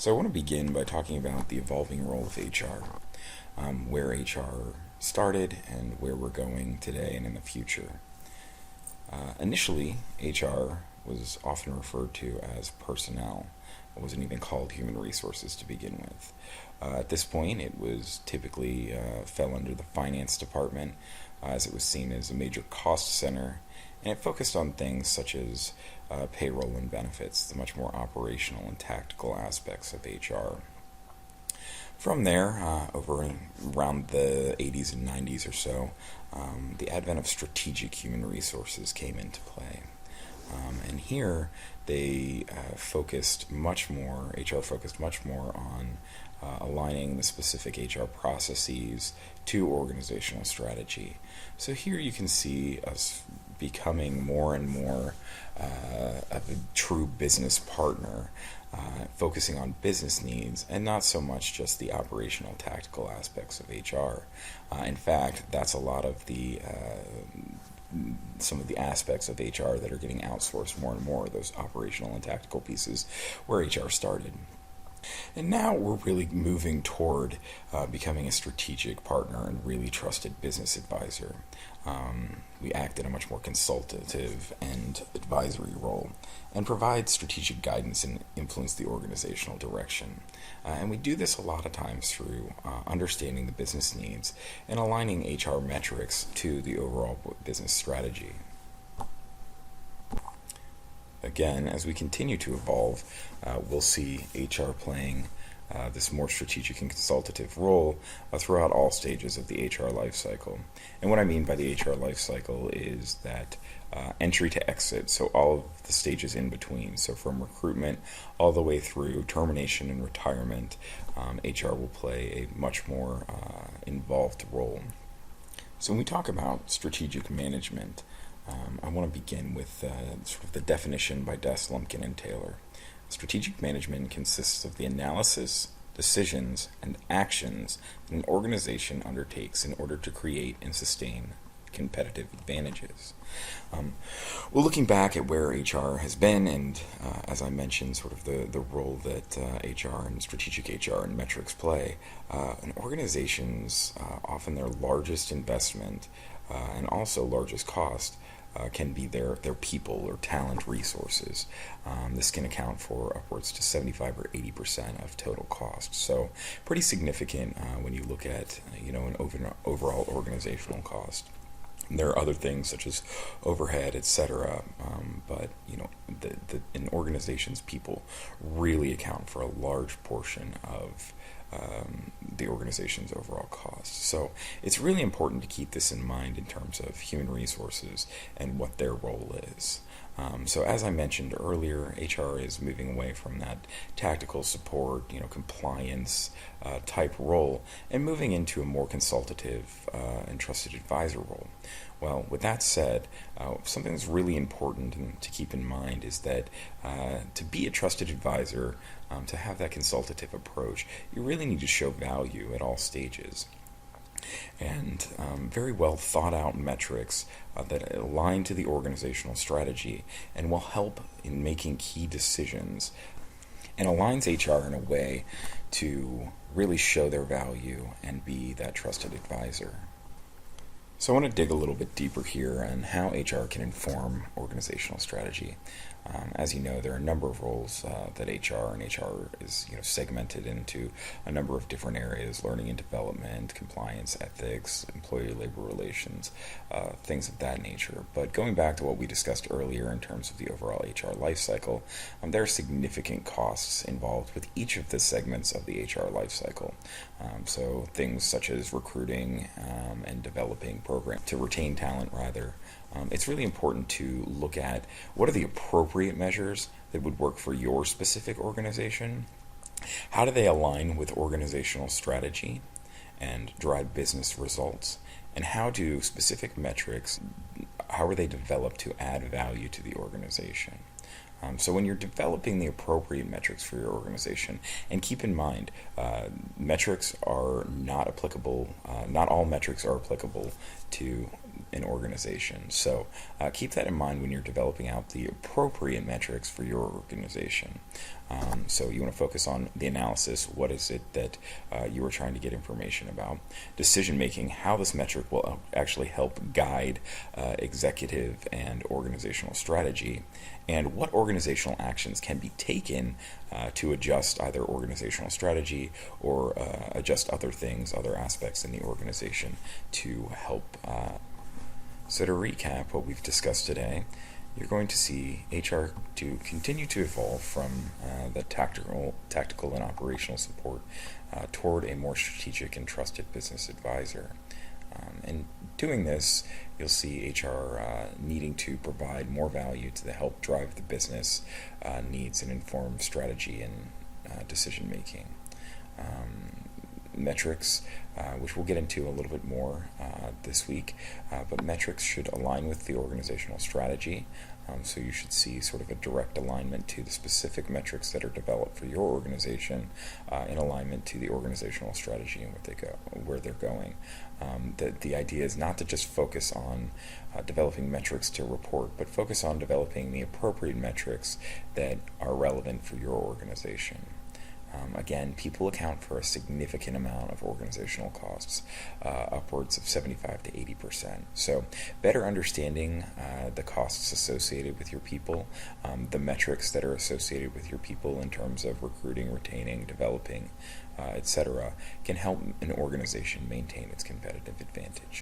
So I want to begin by talking about the evolving role of HR, where HR started and where we're going today and in the future. Initially, HR was often referred to as personnel. It wasn't even called human resources to begin with. At this point, it was typically fell under the finance department, as it was seen as a major cost center, and it focused on things such as payroll and benefits, the much more operational and tactical aspects of HR. From there, over around the 80s and 90s or so, the advent of strategic human resources came into play. And here, HR focused much more on aligning the specific HR processes to organizational strategy. So here you can see us becoming more and more of a true business partner, focusing on business needs and not so much just the operational tactical aspects of HR. In fact, that's a lot of some of the aspects of HR that are getting outsourced more and more, those operational and tactical pieces where HR started. And now we're really moving toward becoming a strategic partner and really trusted business advisor. We act in a much more consultative and advisory role and provide strategic guidance and influence the organizational direction. And we do this a lot of times through understanding the business needs and aligning HR metrics to the overall business strategy. Again, as we continue to evolve, we'll see HR playing this more strategic and consultative role throughout all stages of the HR lifecycle. And what I mean by the HR lifecycle is that entry to exit, so all of the stages in between, so from recruitment all the way through termination and retirement, HR will play a much more involved role. So when we talk about strategic management, I want to begin with sort of the definition by Dess, Lumpkin, and Taylor. Strategic management consists of the analysis, decisions, and actions that an organization undertakes in order to create and sustain competitive advantages. Well, looking back at where HR has been, and as I mentioned, sort of the role that HR and strategic HR and metrics play, an organization's often their largest investment and also largest cost can be their people or talent resources. This can account for upwards to 75 or 80% of total cost. So pretty significant when you look at an overall organizational cost. There are other things such as overhead, etc. But an organization's people really account for a large portion of the organization's overall cost. So it's really important to keep this in mind in terms of human resources and what their role is. So as I mentioned earlier, HR is moving away from that tactical support, compliance type role and moving into a more consultative and trusted advisor role. Well, with that said, something that's really important to keep in mind is that to be a trusted advisor, to have that consultative approach, you really need to show value at all stages. And very well thought out metrics that align to the organizational strategy and will help in making key decisions and aligns HR in a way to really show their value and be that trusted advisor. So I want to dig a little bit deeper here on how HR can inform organizational strategy. As you know, there are a number of roles that HR is segmented into a number of different areas: learning and development, compliance, ethics, employee labor relations, things of that nature. But going back to what we discussed earlier in terms of the overall HR lifecycle, there are significant costs involved with each of the segments of the HR lifecycle. So things such as recruiting and developing programs to retain talent, rather. It's really important to look at what are the appropriate measures that would work for your specific organization. How do they align with organizational strategy and drive business results? And how do specific metrics, how are they developed to add value to the organization? So when you're developing the appropriate metrics for your organization, and keep in mind, metrics are not applicable, not all metrics are applicable to an organization. So keep that in mind when you're developing out the appropriate metrics for your organization. So you want to focus on the analysis. What is it that you are trying to get information about? Decision making, how this metric will actually help guide executive and organizational strategy, and what organizational actions can be taken to adjust either organizational strategy or adjust other things, other aspects in the organization to help. So to recap what we've discussed today, you're going to see HR to continue to evolve from the tactical and operational support toward a more strategic and trusted business advisor. And doing this, you'll see HR needing to provide more value to help drive the business needs and inform strategy and decision making. Metrics, which we'll get into a little bit more this week, but metrics should align with the organizational strategy. So you should see sort of a direct alignment to the specific metrics that are developed for your organization in alignment to the organizational strategy and where they're going. The idea is not to just focus on developing metrics to report, but focus on developing the appropriate metrics that are relevant for your organization. Again, people account for a significant amount of organizational costs, upwards of 75 to 80%. So better understanding the costs associated with your people, the metrics that are associated with your people in terms of recruiting, retaining, developing, etc., can help an organization maintain its competitive advantage.